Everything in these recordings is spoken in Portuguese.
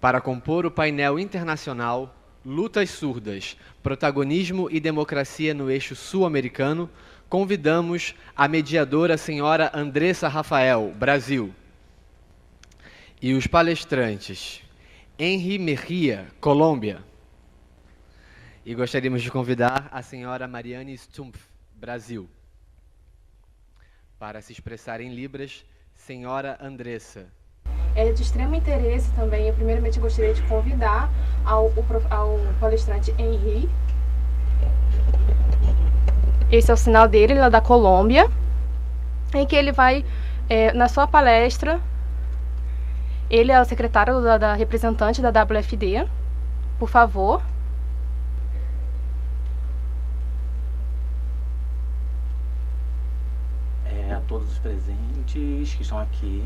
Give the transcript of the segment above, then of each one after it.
Para compor o painel internacional Lutas Surdas, Protagonismo e Democracia no Eixo Sul-Americano, convidamos a mediadora senhora Andressa Rafael, Brasil, e os palestrantes Henry Mejia, Colômbia, e gostaríamos de convidar a senhora Mariane Stumpf, Brasil. Para se expressar em Libras, senhora Andressa. É de extremo interesse também, eu primeiramente gostaria de convidar ao palestrante Henry. Esse é o sinal dele, ele é da Colômbia, em que ele vai, na sua palestra, ele é o secretário da representante da WFD, por favor. A todos os presentes que estão aqui,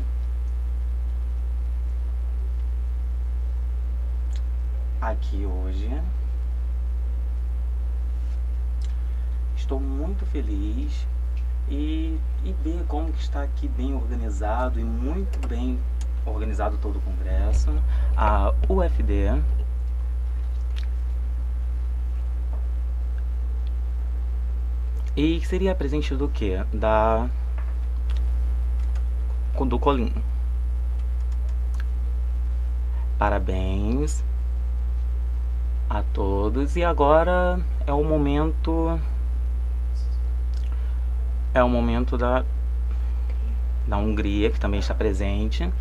hoje. Estou muito feliz e ver como que está aqui bem organizado e muito bem organizado todo o congresso. A UFD e seria presente do quê? Do Colim. Parabéns a todos. E agora é o momento da Hungria, que também está presente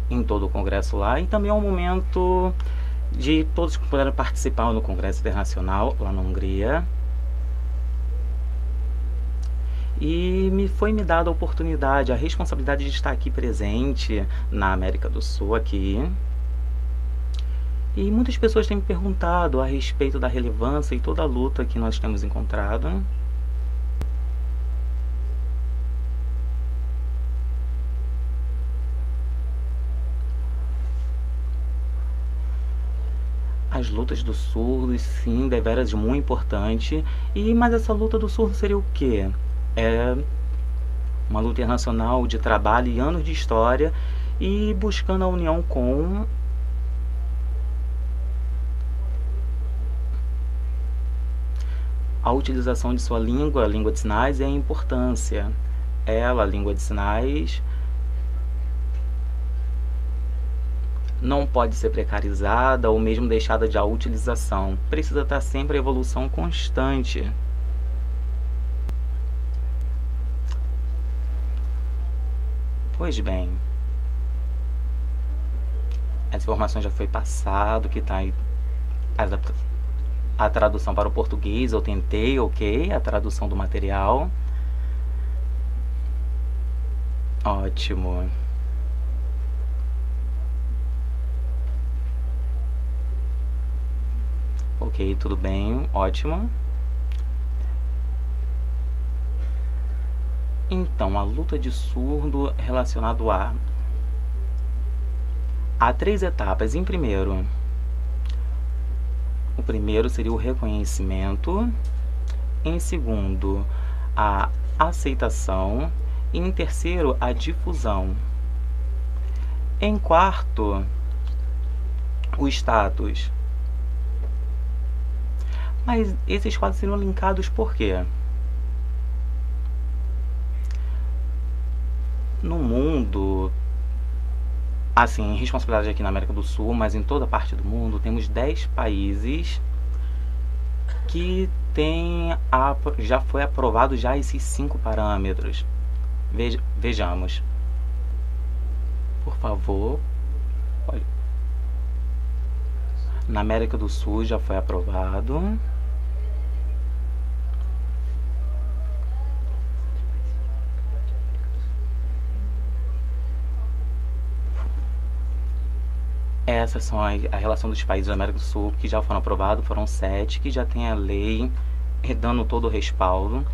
em todo o congresso lá, e também é o momento de todos que puderam participar no congresso internacional lá na Hungria. E foi me dada a oportunidade, a responsabilidade de estar aqui presente na América do Sul aqui. E muitas pessoas têm me perguntado a respeito da relevância e toda a luta que nós temos encontrado. As lutas dos surdos, sim, deveras muito importante. Mas essa luta do surdo seria o quê? É uma luta internacional de trabalho e anos de história e buscando a união com a utilização de sua língua, a língua de sinais, e a importância. A língua de sinais, não pode ser precarizada ou mesmo deixada de utilização. Precisa estar sempre em evolução constante. Pois bem, essa informação já foi passada, que está aí a tradução para o português. Eu tentei, ok, a tradução do material. Ótimo. Ok, tudo bem, ótimo. Então, a luta de surdo relacionado há 3 etapas. O primeiro seria o reconhecimento, em segundo, a aceitação, e em terceiro, a difusão. Em quarto, o status. Mas esses quadros seriam linkados por quê? No mundo, assim, responsabilidade aqui na América do Sul, mas em toda parte do mundo, temos 10 países que já foi aprovado esses 5 parâmetros. Vejamos. Por favor. Olha. Na América do Sul já foi aprovado. Essas são a relação dos países da América do Sul que já foram aprovados. Foram 7 que já tem a lei dando todo o respaldo.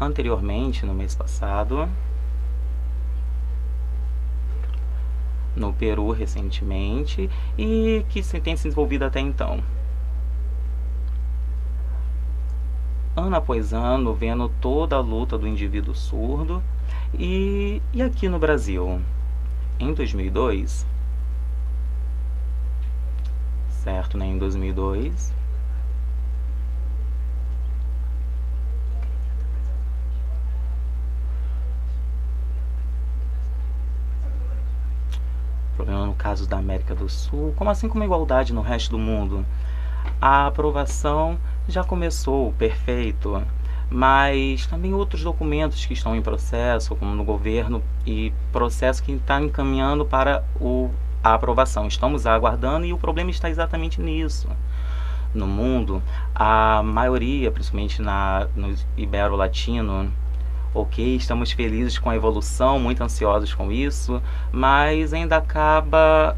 Anteriormente, no mês passado, no Peru recentemente, e que tem se desenvolvido até então. Ano após ano, vendo toda a luta do indivíduo surdo. E aqui no Brasil, em 2002, certo, né, em 2002. Problema no caso da América do Sul, como assim como a igualdade no resto do mundo. A aprovação já começou, perfeito, mas também outros documentos que estão em processo, como no governo, e processo que está encaminhando para a aprovação. Estamos aguardando e o problema está exatamente nisso. No mundo, a maioria, principalmente no Ibero-Latino, ok, estamos felizes com a evolução, muito ansiosos com isso, mas ainda acaba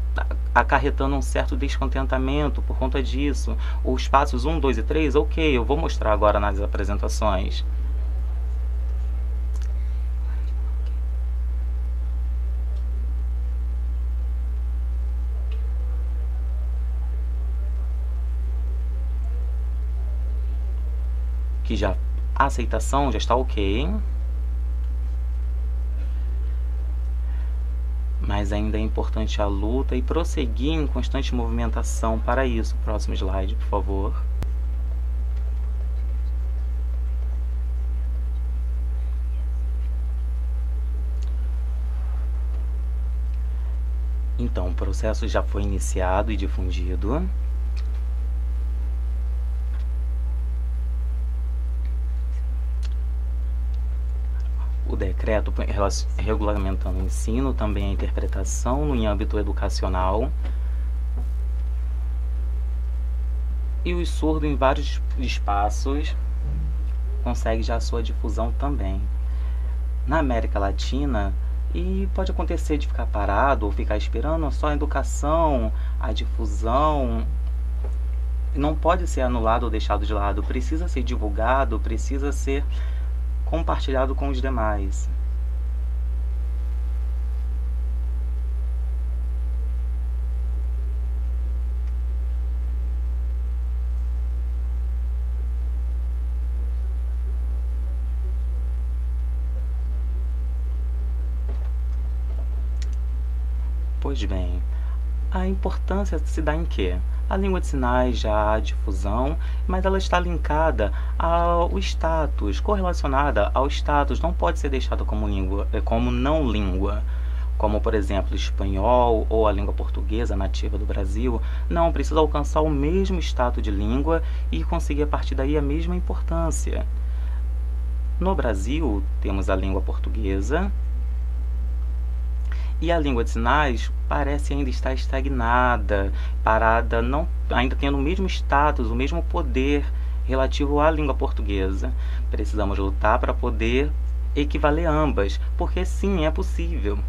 acarretando um certo descontentamento por conta disso. Os passos 1, 2 e 3, ok, eu vou mostrar agora nas apresentações. Que já a aceitação já está ok. Mas ainda é importante a luta e prosseguir em constante movimentação para isso. Próximo slide, por favor. Então, o processo já foi iniciado e difundido. O decreto regulamentando o ensino, também a interpretação no âmbito educacional. E os surdos em vários espaços consegue já a sua difusão também. Na América Latina, e pode acontecer de ficar parado ou ficar esperando só a educação, a difusão. Não pode ser anulado ou deixado de lado, precisa ser divulgado, precisa ser compartilhado com os demais. Pois bem, a importância se dá em quê? A língua de sinais já há difusão, mas ela está linkada ao status, correlacionada ao status, não pode ser deixada como língua, como não língua, como por exemplo o espanhol ou a língua portuguesa nativa do Brasil. Não, precisa alcançar o mesmo status de língua e conseguir a partir daí a mesma importância. No Brasil temos a língua portuguesa, e a língua de sinais parece ainda estar estagnada, parada, não, ainda tendo o mesmo status, o mesmo poder relativo à língua portuguesa. Precisamos lutar para poder equivaler ambas, porque sim, é possível.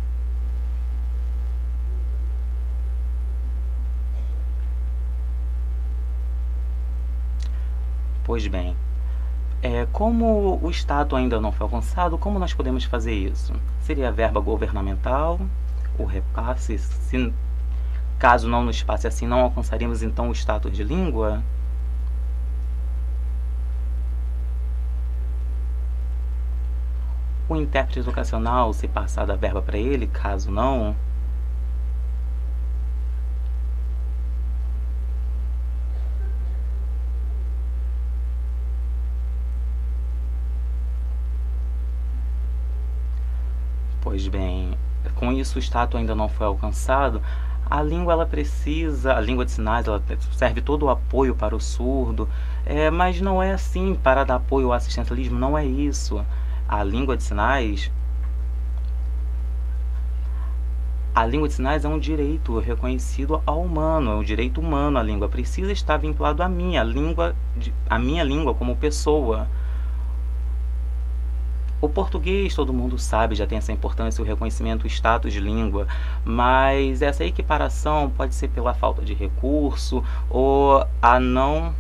Pois bem, como o status ainda não foi alcançado, como nós podemos fazer isso? Seria a verba governamental, o repasse, caso não nos passe assim, não alcançaríamos então o status de língua? O intérprete educacional, se passar da verba para ele, caso não? Pois bem, com isso o status ainda não foi alcançado. A língua a língua de sinais, ela serve todo o apoio para o surdo, mas não é assim para dar apoio ao assistencialismo, não é isso. A língua de sinais é um direito reconhecido ao humano, é um direito humano. A língua precisa estar vinculado à minha língua como pessoa. O português, todo mundo sabe, já tem essa importância, o reconhecimento, o status de língua, mas essa equiparação pode ser pela falta de recurso ou a não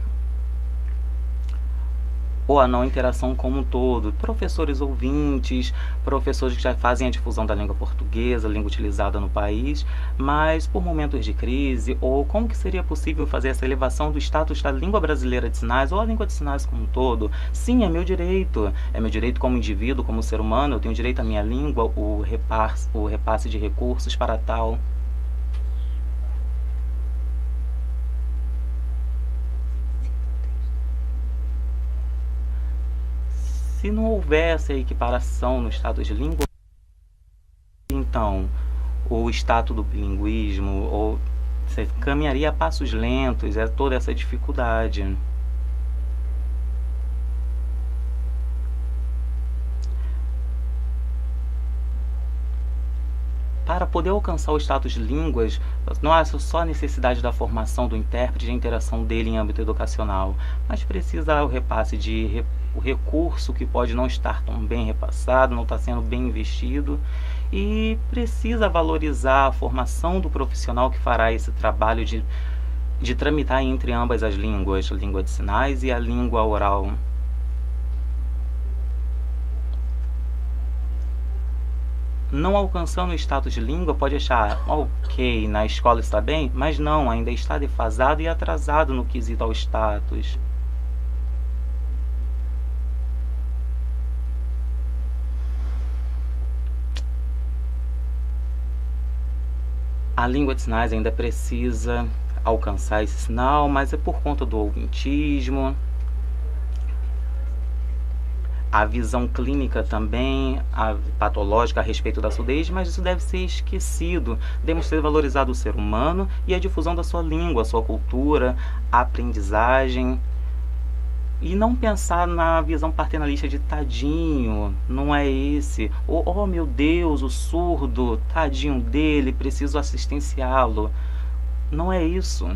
interação como um todo. Professores ouvintes, professores que já fazem a difusão da língua portuguesa, língua utilizada no país, mas por momentos de crise, ou como que seria possível fazer essa elevação do status da língua brasileira de sinais, ou a língua de sinais como um todo? Sim, é meu direito como indivíduo, como ser humano, eu tenho direito à minha língua, o repasse de recursos para tal. Se não houver essa equiparação no status de língua, então o status do bilinguismo ou você caminharia a passos lentos, é toda essa dificuldade. Para poder alcançar o status de línguas, não há só a necessidade da formação do intérprete e a interação dele em âmbito educacional, mas precisa o repasse de o recurso que pode não estar tão bem repassado, não está sendo bem investido, e precisa valorizar a formação do profissional que fará esse trabalho de tramitar entre ambas as línguas, a língua de sinais e a língua oral. Não alcançando o status de língua, pode achar, ok, na escola está bem, mas não, ainda está defasado e atrasado no quesito ao status. A língua de sinais ainda precisa alcançar esse sinal, mas é por conta do ouvintismo. A visão clínica também, a patológica a respeito da surdez, mas isso deve ser esquecido. Devemos ter valorizado o ser humano e a difusão da sua língua, a sua cultura, a aprendizagem. E não pensar na visão paternalista de tadinho, não é esse. Oh meu Deus, o surdo, tadinho dele, preciso assistenciá-lo. Não é isso.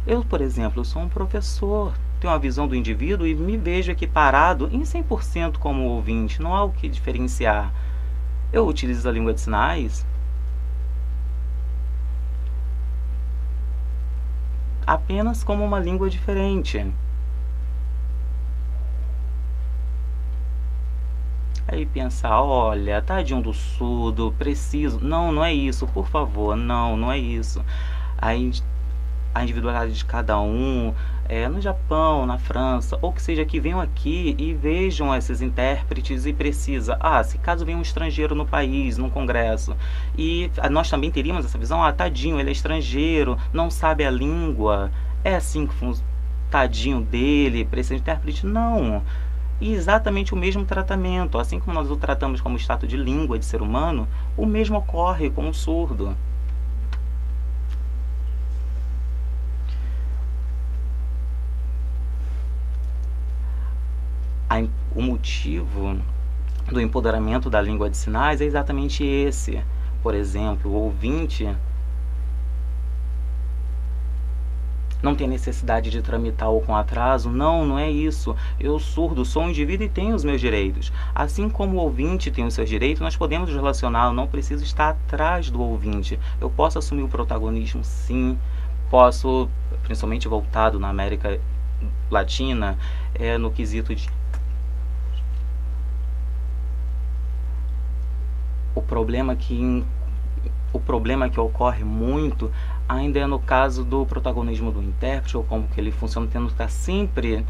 Eu, por exemplo, sou um professor, tenho uma visão do indivíduo e me vejo equiparado em 100% como ouvinte, não há o que diferenciar. Eu utilizo a língua de sinais apenas como uma língua diferente. Aí pensar, olha, tadinho do surdo, preciso... Não, não é isso, por favor, não, não é isso. A individualidade de cada um, no Japão, na França, ou que seja, que venham aqui e vejam esses intérpretes e precisa, se caso venha um estrangeiro no país, num congresso, e nós também teríamos essa visão, tadinho, ele é estrangeiro, não sabe a língua, é assim que funciona, tadinho dele, precisa de intérprete, não. E exatamente o mesmo tratamento, assim como nós o tratamos como status de língua de ser humano, o mesmo ocorre com o surdo. O motivo do empoderamento da língua de sinais é exatamente esse. Por exemplo, o ouvinte não tem necessidade de tramitar ou com atraso. Não, não é isso. Eu, surdo, sou um indivíduo e tenho os meus direitos. Assim como o ouvinte tem os seus direitos, nós podemos nos relacionar. Eu não preciso estar atrás do ouvinte. Eu posso assumir o protagonismo, sim. Posso, principalmente voltado na América Latina, no quesito de... O problema que ocorre muito ainda é no caso do protagonismo do intérprete, ou como que ele funciona, tendo que estar sempre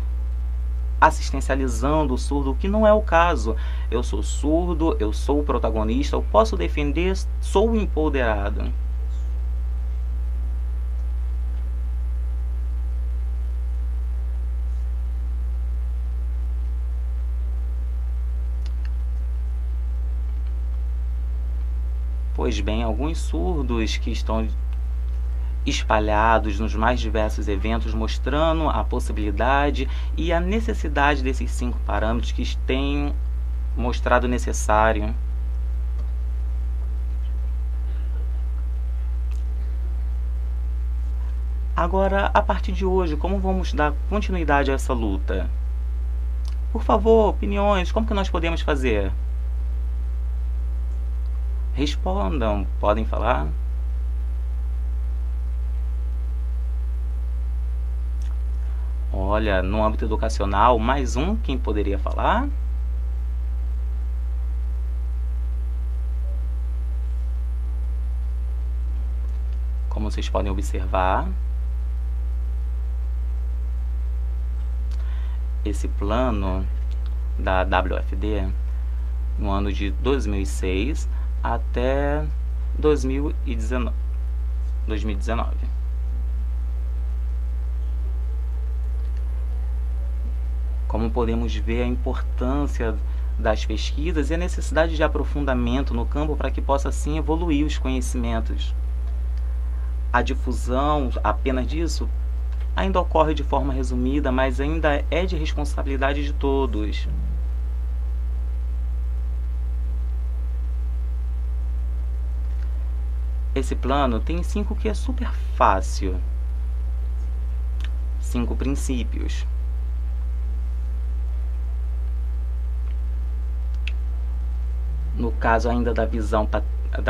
assistencializando o surdo, o que não é o caso. Eu sou surdo, eu sou o protagonista, eu posso defender, sou empoderado. Pois bem, alguns surdos que estão espalhados nos mais diversos eventos, mostrando a possibilidade e a necessidade desses 5 parâmetros que têm mostrado necessário. Agora, a partir de hoje, como vamos dar continuidade a essa luta? Por favor, opiniões, como que nós podemos fazer? Respondam, podem falar. Olha, no âmbito educacional, mais um, quem poderia falar? Como vocês podem observar, esse plano da WFD, no ano de 2006 até 2019. Como podemos ver a importância das pesquisas e a necessidade de aprofundamento no campo para que possa assim evoluir os conhecimentos. A difusão apenas disso ainda ocorre de forma resumida, mas ainda é de responsabilidade de todos. Esse plano tem 5 que é super fácil. 5 princípios. No caso ainda da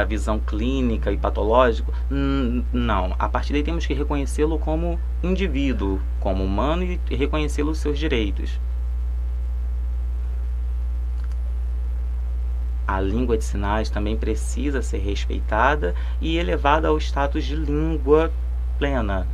visão clínica e patológica, não. A partir daí temos que reconhecê-lo como indivíduo, como humano e reconhecê-lo os seus direitos. A língua de sinais também precisa ser respeitada e elevada ao status de língua plena.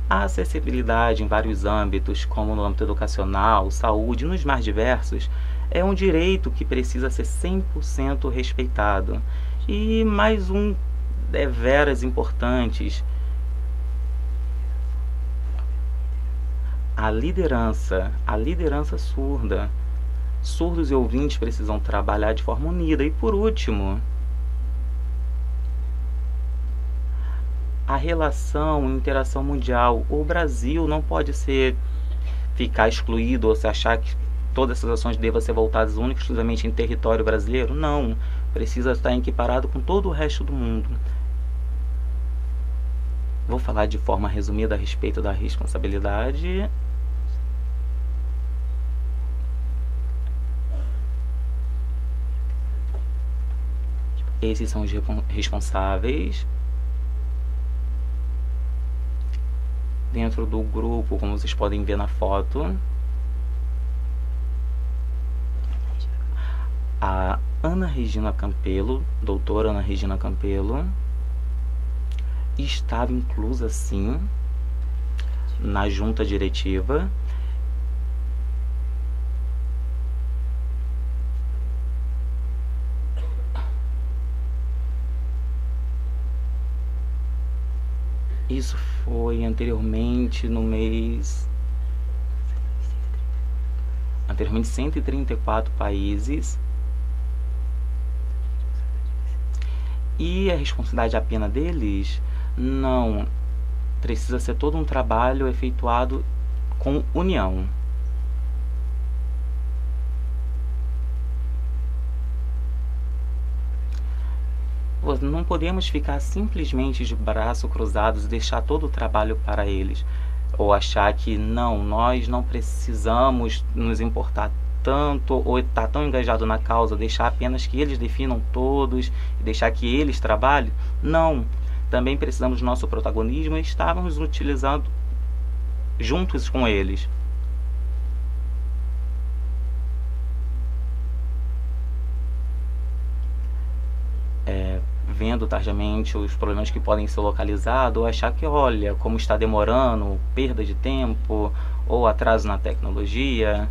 A acessibilidade em vários âmbitos, como no âmbito educacional, saúde, nos mais diversos, é um direito que precisa ser 100% respeitado. E mais um deveras importantes: a liderança surda. Surdos e ouvintes precisam trabalhar de forma unida. E por último, a relação e interação mundial. O Brasil não pode ficar excluído ou se achar que todas essas ações devam ser voltadas única e exclusivamente em território brasileiro. Não, precisa estar equiparado com todo o resto do mundo. Vou falar de forma resumida a respeito da responsabilidade. Esses são os responsáveis. Dentro do grupo, como vocês podem ver na foto, a Ana Regina Campelo, doutora Ana Regina Campelo, estava inclusa sim na junta diretiva. Isso foi anteriormente 134 países. E a responsabilidade apenas deles? Não. Precisa ser todo um trabalho efetuado com união. Não podemos ficar simplesmente de braços cruzados e deixar todo o trabalho para eles. Ou achar que nós não precisamos nos importar tanto ou estar tão engajado na causa, deixar apenas que eles definam todos e deixar que eles trabalhem. Não. Também precisamos do nosso protagonismo e estávamos utilizando juntos com eles. Vendo tardiamente os problemas que podem ser localizados, ou achar que, olha, como está demorando, perda de tempo, ou atraso na tecnologia.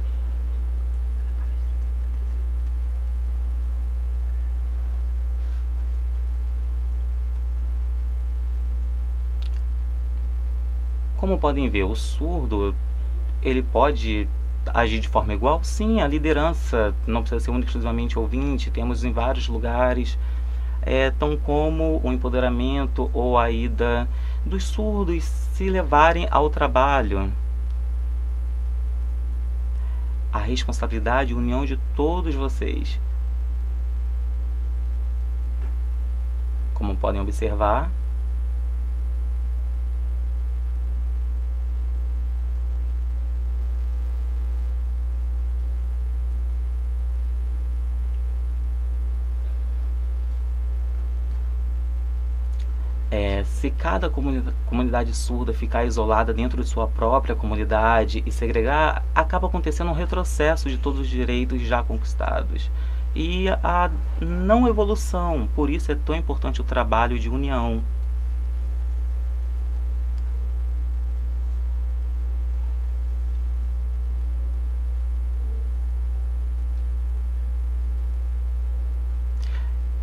Como podem ver, o surdo, ele pode agir de forma igual? Sim, a liderança não precisa ser única exclusivamente ouvinte, temos em vários lugares. Tão como o empoderamento ou a ida dos surdos se levarem ao trabalho. A responsabilidade e união de todos vocês. Como podem observar, se cada comunidade surda ficar isolada dentro de sua própria comunidade e segregar, acaba acontecendo um retrocesso de todos os direitos já conquistados e a não evolução. Por isso é tão importante o trabalho de união.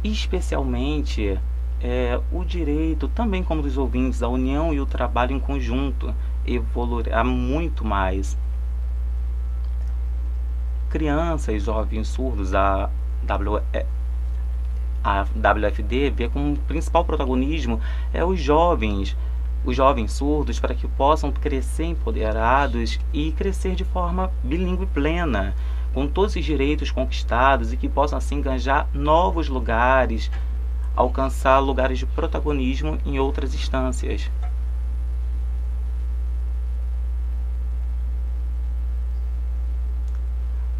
Especialmente o direito, também como dos ouvintes, a união e o trabalho em conjunto evoluirá muito mais. Crianças e jovens surdos, a WFD vê como principal protagonismo os jovens surdos, para que possam crescer empoderados e crescer de forma bilíngue plena, com todos os direitos conquistados, e que possam assim ganhar novos lugares, alcançar lugares de protagonismo em outras instâncias.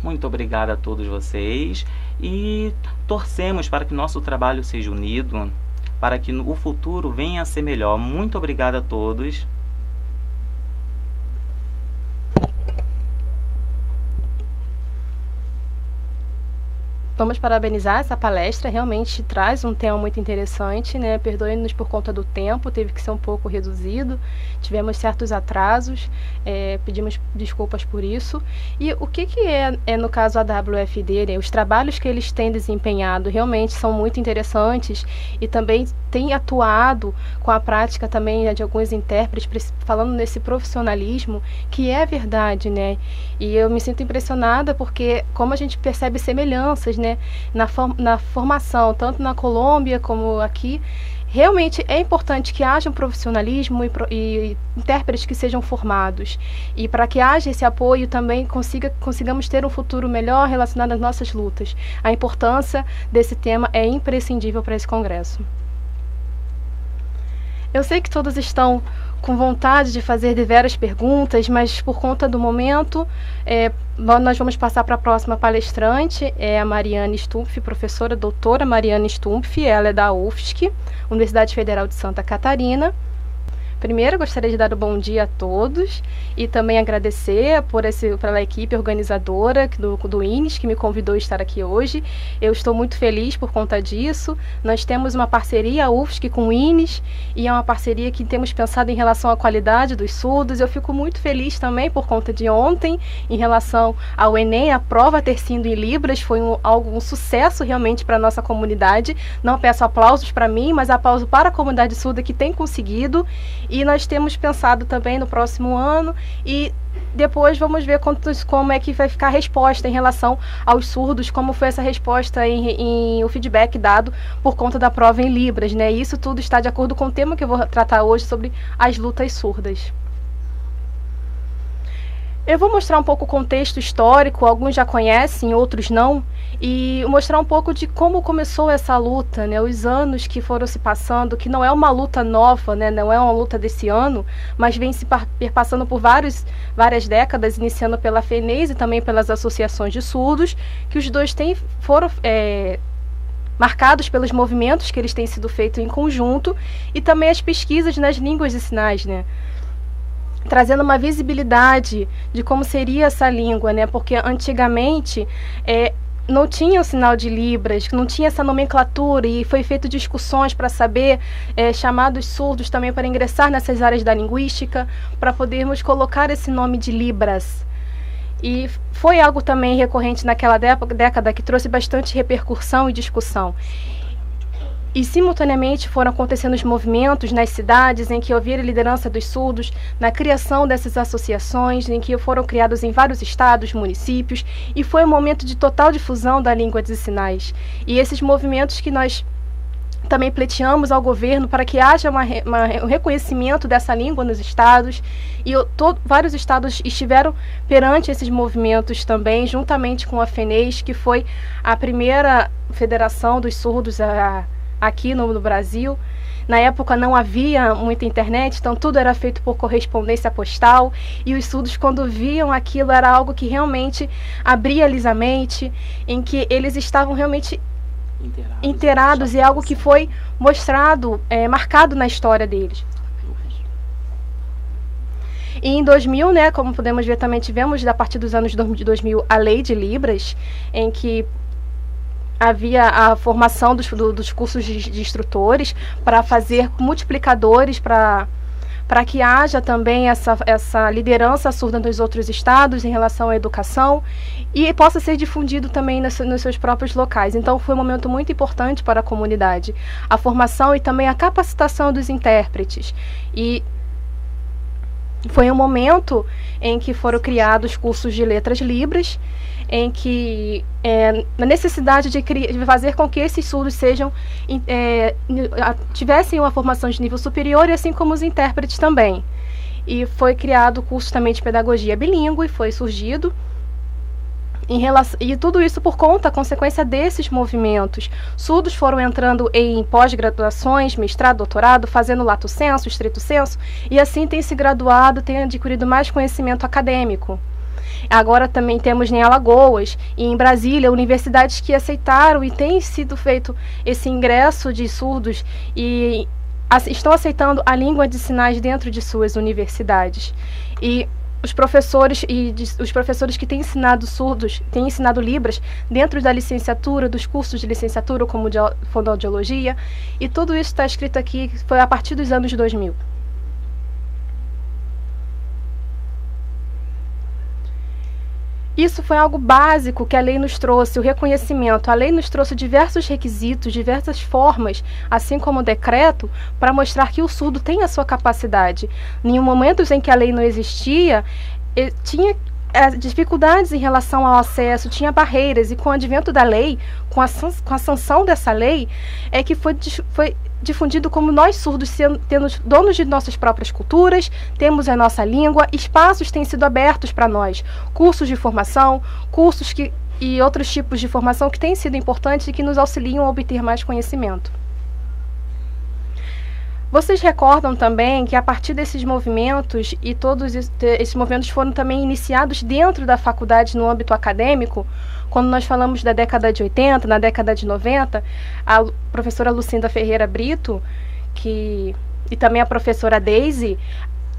Muito obrigado a todos vocês e torcemos para que nosso trabalho seja unido, para que o futuro venha a ser melhor. Muito obrigado a todos. Vamos parabenizar essa palestra, realmente traz um tema muito interessante, né? Perdoe-nos por conta do tempo, teve que ser um pouco reduzido, tivemos certos atrasos, pedimos desculpas por isso. E o que é no caso a WFD, né? Os trabalhos que eles têm desempenhado realmente são muito interessantes e também têm atuado com a prática também de alguns intérpretes, falando nesse profissionalismo, que é verdade, né? E eu me sinto impressionada porque como a gente percebe semelhanças, né? Na formação, tanto na Colômbia como aqui, realmente é importante que haja um profissionalismo e intérpretes que sejam formados. E para que haja esse apoio também consigamos ter um futuro melhor relacionado às nossas lutas. A importância desse tema é imprescindível para esse congresso. Eu sei que todos estão com vontade de fazer diversas perguntas, mas por conta do momento, nós vamos passar para a próxima palestrante, a Mariane Stumpf, professora doutora Mariane Stumpf, ela é da UFSC, Universidade Federal de Santa Catarina. Primeiro, eu gostaria de dar um bom dia a todos e também agradecer pela equipe organizadora do INES, que me convidou a estar aqui hoje. Eu estou muito feliz por conta disso. Nós temos uma parceria, a UFSC, com o INES, e é uma parceria que temos pensado em relação à qualidade dos surdos. Eu fico muito feliz também por conta de ontem, em relação ao Enem, a prova ter sido em Libras, foi um sucesso realmente para a nossa comunidade. Não peço aplausos para mim, mas aplauso para a comunidade surda que tem conseguido. E nós temos pensado também no próximo ano e depois vamos ver como é que vai ficar a resposta em relação aos surdos, como foi essa resposta o feedback dado por conta da prova em Libras, né? E isso tudo está de acordo com o tema que eu vou tratar hoje sobre as lutas surdas. Eu vou mostrar um pouco o contexto histórico, alguns já conhecem, outros não, e mostrar um pouco de como começou essa luta, né, os anos que foram se passando, que não é uma luta nova, né, não é uma luta desse ano, mas vem se perpassando por várias décadas, iniciando pela FENES e também pelas associações de surdos, que os dois foram marcados pelos movimentos que eles têm sido feitos em conjunto e também as pesquisas nas línguas de sinais, né, trazendo uma visibilidade de como seria essa língua, né? Porque antigamente não tinha o sinal de Libras, não tinha essa nomenclatura e foi feito discussões para saber chamar os surdos também para ingressar nessas áreas da linguística, para podermos colocar esse nome de Libras. E foi algo também recorrente naquela década que trouxe bastante repercussão e discussão. E, simultaneamente, foram acontecendo os movimentos nas cidades em que havia a liderança dos surdos, na criação dessas associações, em que foram criados em vários estados, municípios, e foi um momento de total difusão da língua de sinais. E esses movimentos que nós também pleiteamos ao governo para que haja um reconhecimento dessa língua nos estados, e vários estados estiveram perante esses movimentos também, juntamente com a FENES, que foi a primeira federação dos surdos aqui no Brasil. Na época não havia muita internet, então tudo era feito por correspondência postal, e os surdos, quando viam aquilo, era algo que realmente abria-lhes a mente, em que eles estavam realmente inteirados, e algo que foi mostrado, marcado na história deles. E em 2000, né, como podemos ver, também tivemos, a partir dos anos de 2000, a Lei de Libras, em que havia a formação dos cursos de instrutores para fazer multiplicadores para para que haja também essa liderança surda nos outros estados em relação à educação e possa ser difundido também nos seus próprios locais. Então foi um momento muito importante para a comunidade, a formação e também a capacitação dos intérpretes. E foi um momento em que foram criados cursos de letras libras, em que a necessidade de fazer com que esses surdos tivessem uma formação de nível superior, e assim como os intérpretes também. E foi criado o curso também de pedagogia bilíngue, foi surgido. E tudo isso por conta, consequência desses movimentos. Surdos foram entrando em pós-graduações, mestrado, doutorado, fazendo lato sensu, estrito sensu, e assim tem se graduado, tem adquirido mais conhecimento acadêmico. Agora também temos em Alagoas e em Brasília universidades que aceitaram e tem sido feito esse ingresso de surdos e estão aceitando a língua de sinais dentro de suas universidades. E os professores que têm ensinado surdos, têm ensinado Libras dentro da licenciatura, dos cursos de licenciatura, como de fonoaudiologia, e tudo isso está escrito aqui, foi a partir dos anos 2000. Isso foi algo básico que a lei nos trouxe, o reconhecimento. A lei nos trouxe diversos requisitos, diversas formas, assim como o decreto, para mostrar que o surdo tem a sua capacidade. Em momentos em que a lei não existia, tinha dificuldades em relação ao acesso, tinha barreiras, e com o advento da lei, com a sanção dessa lei, é que foi difundido como nós surdos, tendo donos de nossas próprias culturas, temos a nossa língua, espaços têm sido abertos para nós, cursos de formação, e outros tipos de formação que têm sido importantes e que nos auxiliam a obter mais conhecimento. Vocês recordam também que a partir desses movimentos, e todos esses movimentos foram também iniciados dentro da faculdade no âmbito acadêmico, quando nós falamos da década de 80, na década de 90, a professora Lucinda Ferreira Brito, e também a professora Daisy,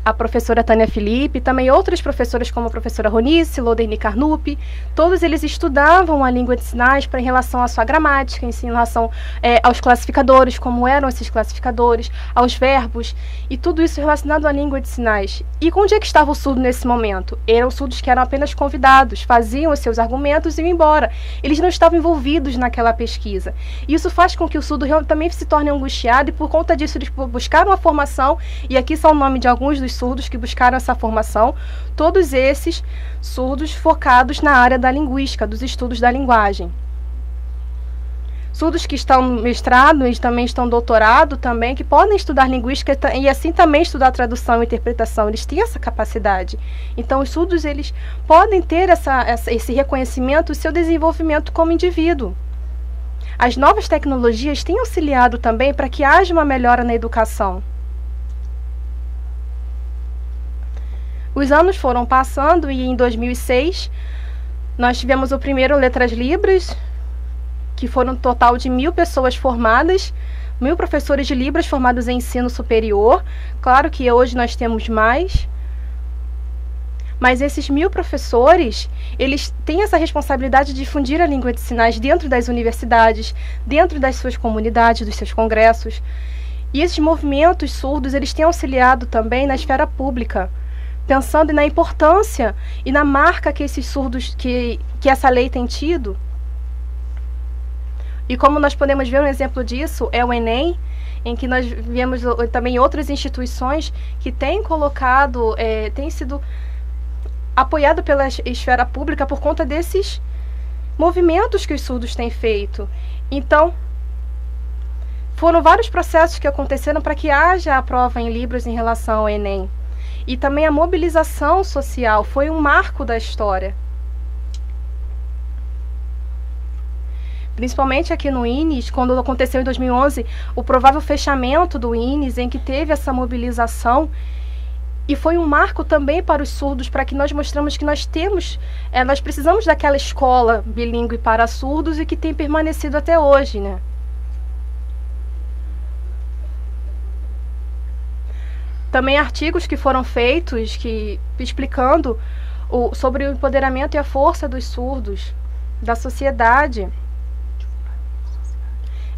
a professora Tânia Felipe, também outras professoras como a professora Ronice, Lodeni Carnupi, todos eles estudavam a língua de sinais em relação à sua gramática, em relação aos classificadores, como eram esses classificadores, aos verbos, e tudo isso relacionado à língua de sinais. E onde é que estava o surdo nesse momento? Eram surdos que eram apenas convidados, faziam os seus argumentos e iam embora. Eles não estavam envolvidos naquela pesquisa. E isso faz com que o surdo também se torne angustiado, e por conta disso eles buscaram a formação, e aqui são o nome de alguns dos surdos que buscaram essa formação, todos esses surdos focados na área da linguística, dos estudos da linguagem. Surdos que estão no mestrado e também estão no doutorado também, que podem estudar linguística e assim também estudar tradução e interpretação, eles têm essa capacidade. Então os surdos eles podem ter esse reconhecimento e seu desenvolvimento como indivíduo. As novas tecnologias têm auxiliado também para que haja uma melhora na educação. Os anos foram passando e em 2006 nós tivemos o primeiro Letras Libras, que foram um total de 1.000 pessoas formadas, 1.000 professores de Libras formados em ensino superior. Claro que hoje nós temos mais, mas esses 1.000 professores, eles têm essa responsabilidade de difundir a língua de sinais dentro das universidades, dentro das suas comunidades, dos seus congressos. E esses movimentos surdos, eles têm auxiliado também na esfera pública, pensando na importância e na marca que esses surdos, que essa lei tem tido. E como nós podemos ver um exemplo disso é o Enem, em que nós vemos também outras instituições que têm colocado, têm sido apoiado pela esfera pública por conta desses movimentos que os surdos têm feito. Então, foram vários processos que aconteceram para que haja a prova em Libras em relação ao Enem. E também a mobilização social foi um marco da história. Principalmente aqui no INES, quando aconteceu em 2011 o provável fechamento do INES, em que teve essa mobilização. E foi um marco também para os surdos, para que nós mostramos que nós precisamos daquela escola bilíngue para surdos e que tem permanecido até hoje, né? Também artigos que foram feitos explicando sobre o empoderamento e a força dos surdos, da sociedade.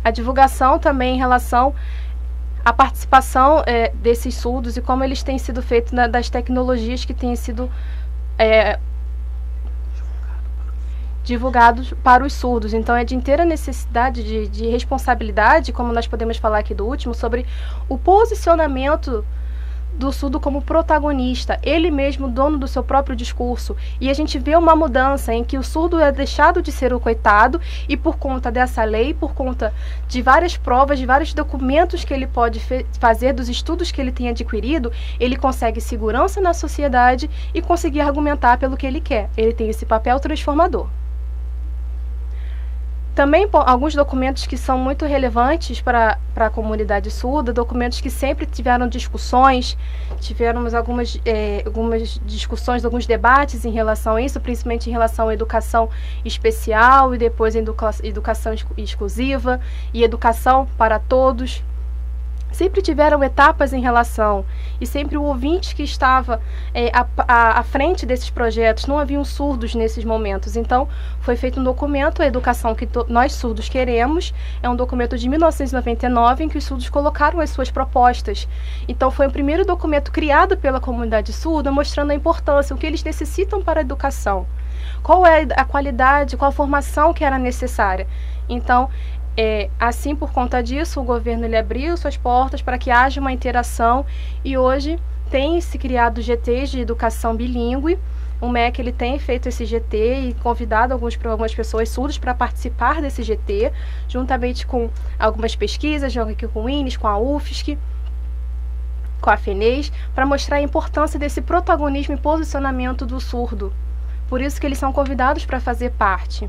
A divulgação também em relação a participação desses surdos e como eles têm sido feitos das tecnologias que têm sido divulgados para os surdos. Então é de inteira necessidade de responsabilidade, como nós podemos falar aqui do último, sobre o posicionamento do surdo como protagonista, ele mesmo dono do seu próprio discurso. E a gente vê uma mudança em que o surdo é deixado de ser o coitado e por conta dessa lei, por conta de várias provas, de vários documentos que ele pode fazer, dos estudos que ele tem adquirido, ele consegue segurança na sociedade e conseguir argumentar pelo que ele quer. Ele tem esse papel transformador. Também alguns documentos que são muito relevantes para a comunidade surda, documentos que sempre tiveram discussões, tivemos algumas discussões, alguns debates em relação a isso, principalmente em relação à educação especial e depois a educação exclusiva e educação para todos. Sempre tiveram etapas em relação, e sempre o ouvinte que estava à frente desses projetos, não haviam surdos nesses momentos. Então, foi feito um documento, a educação que nós surdos queremos, é um documento de 1999, em que os surdos colocaram as suas propostas. Então, foi o primeiro documento criado pela comunidade surda, mostrando a importância, o que eles necessitam para a educação. Qual é a qualidade, qual a formação que era necessária. Então, assim, por conta disso, o governo ele abriu suas portas para que haja uma interação e hoje tem-se criado GTs de educação bilíngue. O MEC ele tem feito esse GT e convidado algumas pessoas surdas para participar desse GT, juntamente com algumas pesquisas, aqui com o INES, com a UFSC, com a FENES, para mostrar a importância desse protagonismo e posicionamento do surdo. Por isso que eles são convidados para fazer parte.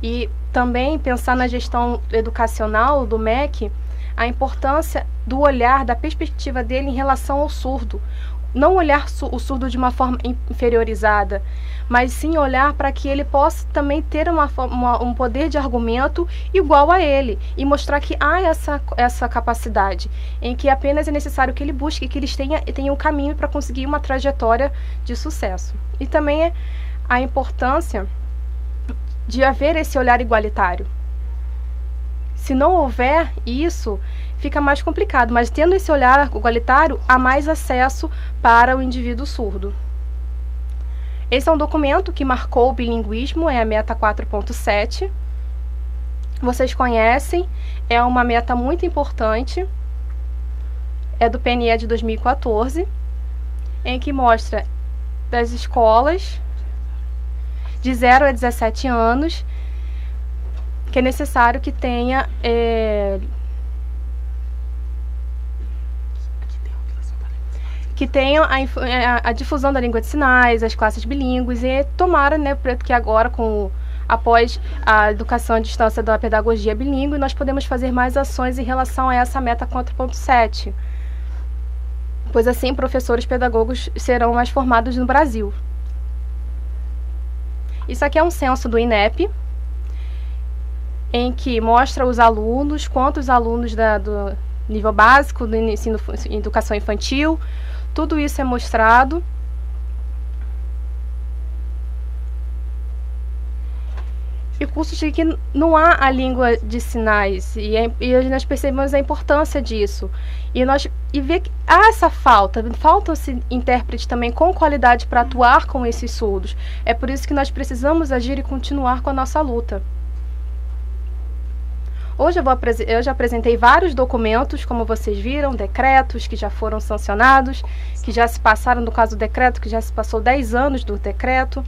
E também pensar na gestão educacional do MEC, a importância do olhar, da perspectiva dele em relação ao surdo. Não olhar o surdo de uma forma inferiorizada, mas sim olhar para que ele possa também ter um poder de argumento igual a ele e mostrar que há essa capacidade, em que apenas é necessário que ele busque, que eles tenham um caminho para conseguir uma trajetória de sucesso. E também a importância de haver esse olhar igualitário. Se não houver isso, fica mais complicado, mas tendo esse olhar igualitário, há mais acesso para o indivíduo surdo. Esse é um documento que marcou o bilinguismo, é a meta 4.7. Vocês conhecem, é uma meta muito importante, é do PNE de 2014, em que mostra das escolas de 0 a 17 anos, que é necessário que tenha a difusão da língua de sinais, as classes bilíngues, e tomara, né, que agora, após a educação à distância da pedagogia bilíngue, nós podemos fazer mais ações em relação a essa meta 4.7, pois assim professores pedagogos serão mais formados no Brasil. Isso aqui é um censo do INEP, em que mostra os alunos, quantos alunos do nível básico, do ensino, educação infantil, tudo isso é mostrado. E cursos de que não há a língua de sinais, e nós percebemos a importância disso. E ver que há essa faltam-se intérpretes também com qualidade para atuar com esses surdos. É por isso que nós precisamos agir e continuar com a nossa luta. Hoje eu já apresentei vários documentos, como vocês viram, decretos que já foram sancionados, que já se passaram, no caso do decreto, que já se passou 10 anos do decreto.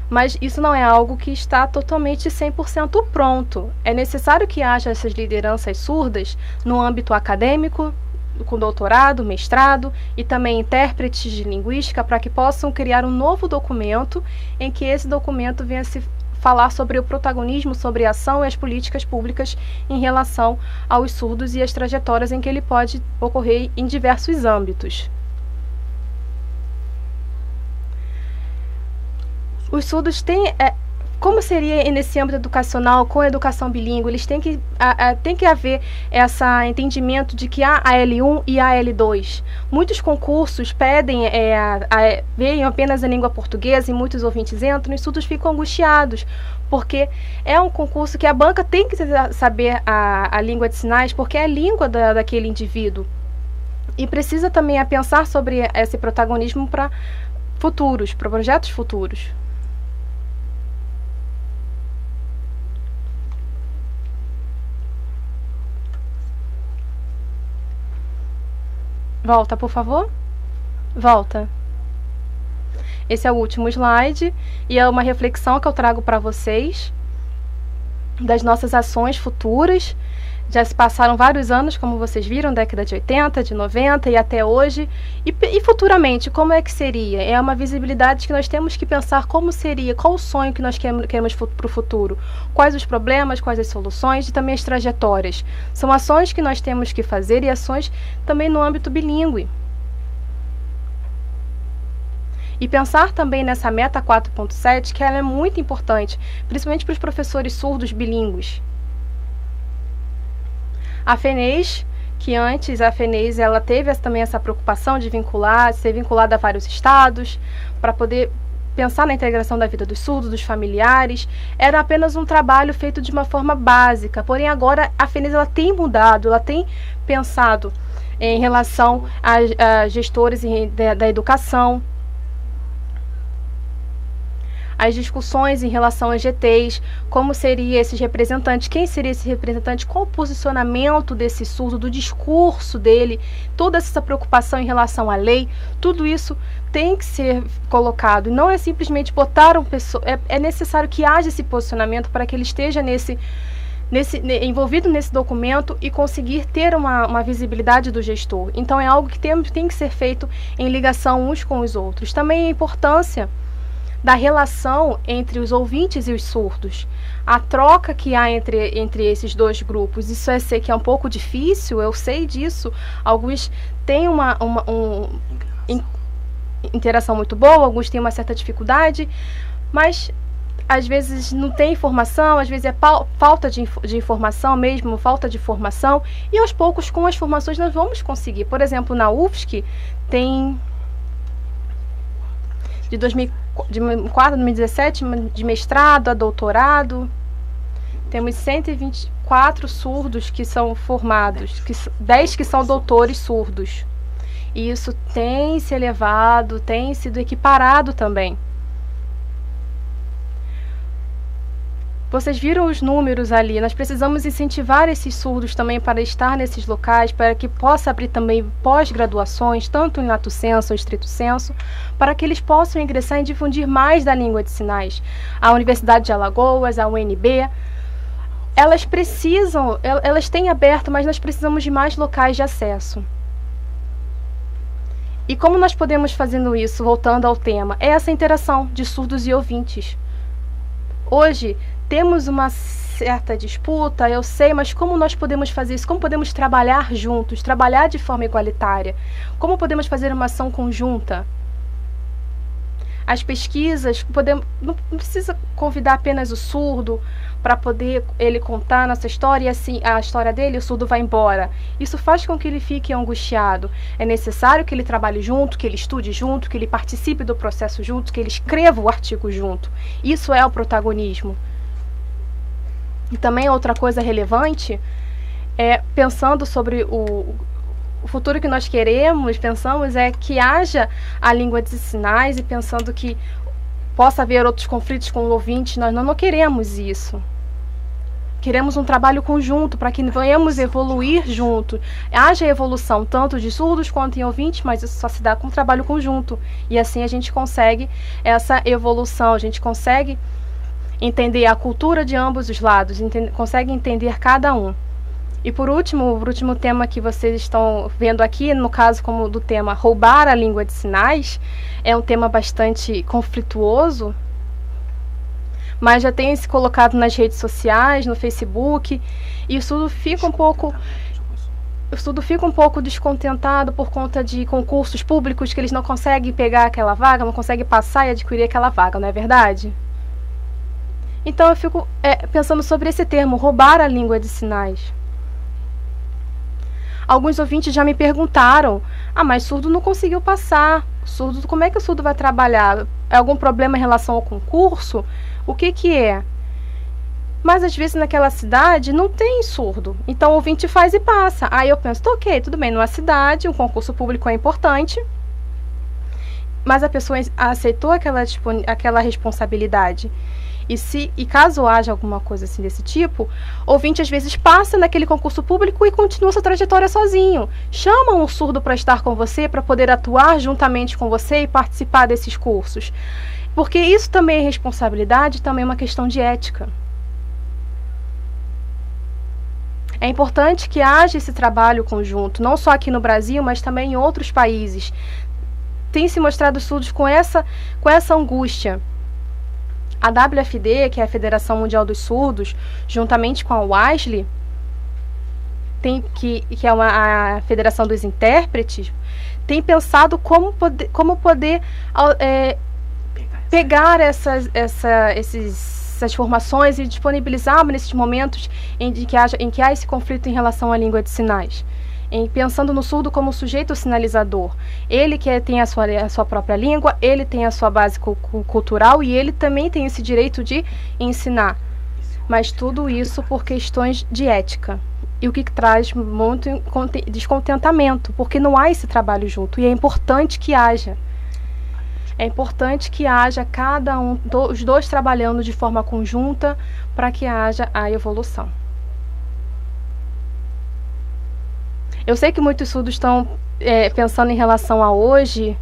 Mas isso não é algo que está totalmente 100% pronto. É necessário que haja essas lideranças surdas no âmbito acadêmico, com doutorado, mestrado e também intérpretes de linguística, para que possam criar um novo documento em que esse documento venha se falar sobre o protagonismo, sobre a ação e as políticas públicas em relação aos surdos e as trajetórias em que ele pode ocorrer em diversos âmbitos. Os surdos como seria nesse âmbito educacional com a educação bilíngue? Eles têm que, tem que haver esse entendimento de que há a L1 e a L2. Muitos concursos pedem, veem apenas a língua portuguesa e muitos ouvintes entram e estudos ficam angustiados, porque é um concurso que a banca tem que saber a língua de sinais, porque é a língua daquele indivíduo. E precisa também pensar sobre esse protagonismo para futuros, para projetos futuros. Volta, por favor. Volta. Esse é o último slide e é uma reflexão que eu trago para vocês das nossas ações futuras. Já se passaram vários anos, como vocês viram, década de 80, de 90 e até hoje. E futuramente, como é que seria? É uma visibilidade que nós temos que pensar como seria, qual o sonho que nós queremos para o futuro, quais os problemas, quais as soluções e também as trajetórias. São ações que nós temos que fazer e ações também no âmbito bilíngue. E pensar também nessa meta 4.7, que ela é muito importante, principalmente para os professores surdos bilíngues. A FENES, que antes a FENES ela teve também essa preocupação de ser vinculada a vários estados, para poder pensar na integração da vida dos surdos, dos familiares. Era apenas um trabalho feito de uma forma básica, porém agora a FENES ela tem mudado, ela tem pensado em relação a gestores da educação, as discussões em relação aos GTs, como seria esses representantes, quem seria esse representante, qual o posicionamento desse surdo, do discurso dele, toda essa preocupação em relação à lei, tudo isso tem que ser colocado. Não é simplesmente botar uma pessoa, é necessário que haja esse posicionamento para que ele esteja envolvido nesse documento e conseguir ter uma visibilidade do gestor. Então é algo que tem que ser feito em ligação uns com os outros. Também a importância da relação entre os ouvintes e os surdos, a troca que há entre esses dois grupos. Isso sei que é um pouco difícil, eu sei disso. Alguns têm uma interação muito boa, alguns têm uma certa dificuldade, mas às vezes não tem informação, às vezes é falta de informação mesmo, falta de formação, e aos poucos com as formações nós vamos conseguir. Por exemplo, na UFSC tem de 2004 a 2017, de mestrado a doutorado, temos 124 surdos que são formados, 10 que são doutores surdos. E isso tem se elevado, tem sido equiparado também. Vocês viram os números ali, nós precisamos incentivar esses surdos também para estar nesses locais, para que possa abrir também pós-graduações, tanto em lato sensu ou estrito sensu, para que eles possam ingressar e difundir mais da língua de sinais. A Universidade de Alagoas, a UNB, elas têm aberto, mas nós precisamos de mais locais de acesso. E como nós podemos fazendo isso, voltando ao tema, é essa interação de surdos e ouvintes. Hoje, temos uma certa disputa, eu sei, mas como nós podemos fazer isso? Como podemos trabalhar juntos, trabalhar de forma igualitária? Como podemos fazer uma ação conjunta? As pesquisas, não precisa convidar apenas o surdo para poder ele contar nossa história e assim a história dele, o surdo vai embora. Isso faz com que ele fique angustiado. É necessário que ele trabalhe junto, que ele estude junto, que ele participe do processo junto, que ele escreva o artigo junto. Isso é o protagonismo. E também outra coisa relevante é, pensando sobre o futuro que nós pensamos é que haja a língua de sinais e pensando que possa haver outros conflitos com o ouvinte, nós não queremos isso. Queremos um trabalho conjunto para que venhamos evoluir junto. Haja evolução tanto de surdos quanto em ouvintes, mas isso só se dá com um trabalho conjunto. E assim a gente consegue essa evolução, a gente consegue entender a cultura de ambos os lados, consegue entender cada um. E por último, o último tema que vocês estão vendo aqui, no caso como do tema roubar a língua de sinais, é um tema bastante conflituoso, mas já tem se colocado nas redes sociais, no Facebook, e o estudo fica um pouco descontentado por conta de concursos públicos que eles não conseguem pegar aquela vaga, não conseguem passar e adquirir aquela vaga, não é verdade? Então eu fico pensando sobre esse termo, roubar a língua de sinais. Alguns ouvintes já me perguntaram, mas surdo não conseguiu passar, surdo, como é que o surdo vai trabalhar? É algum problema em relação ao concurso? O que é? Mas às vezes naquela cidade não tem surdo, então o ouvinte faz e passa. Aí eu penso, ok, tudo bem, numa cidade, um concurso público é importante, mas a pessoa aceitou aquela responsabilidade. E caso haja alguma coisa assim desse tipo, o ouvinte às vezes passa naquele concurso público e continua sua trajetória sozinho. Chama um surdo para estar com você, para poder atuar juntamente com você e participar desses cursos. Porque isso também é responsabilidade, também é uma questão de ética. É importante que haja esse trabalho conjunto, não só aqui no Brasil, mas também em outros países. Tem se mostrado surdos com essa angústia. A WFD, que é a Federação Mundial dos Surdos, juntamente com a WASL, que é a Federação dos Intérpretes, tem pensado como poder pegar essas formações e disponibilizar nesses momentos em que há esse conflito em relação à língua de sinais. Pensando no surdo como sujeito sinalizador. Ele que tem a sua própria língua, ele tem a sua base cultural e ele também tem esse direito de ensinar. Mas tudo isso por questões de ética. E o que traz muito descontentamento, porque não há esse trabalho junto. E é importante que haja. É importante que haja os dois trabalhando de forma conjunta para que haja a evolução. Eu sei que muitos surdos estão pensando em relação a hoje,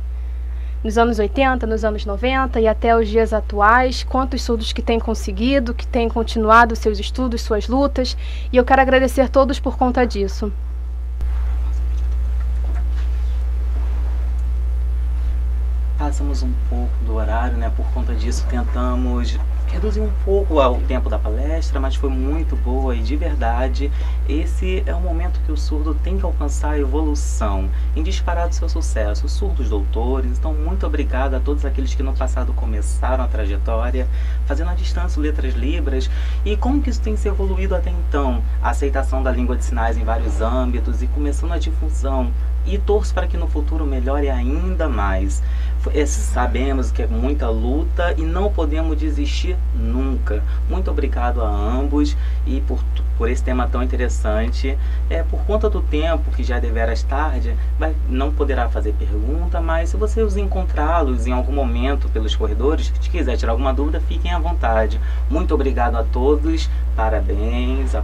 nos anos 80, nos anos 90 e até os dias atuais, quantos surdos que têm conseguido, que têm continuado seus estudos, suas lutas, e eu quero agradecer a todos por conta disso. Passamos um pouco do horário, né? Por conta disso, tentamos reduzir um pouco o tempo da palestra, mas foi muito boa e de verdade, esse é o momento que o surdo tem que alcançar a evolução em disparar do seu sucesso. Os surdos doutores, então muito obrigado a todos aqueles que no passado começaram a trajetória, fazendo à distância letras libras, e como que isso tem se evoluído até então, a aceitação da língua de sinais em vários âmbitos e começando a difusão. E torço para que no futuro melhore ainda mais. Sabemos que é muita luta e não podemos desistir nunca. Muito obrigado a ambos e por esse tema tão interessante. Por conta do tempo, que já é deveras tarde, não poderá fazer pergunta, mas se você os encontrá-los em algum momento pelos corredores, se quiser tirar alguma dúvida, fiquem à vontade. Muito obrigado a todos, parabéns.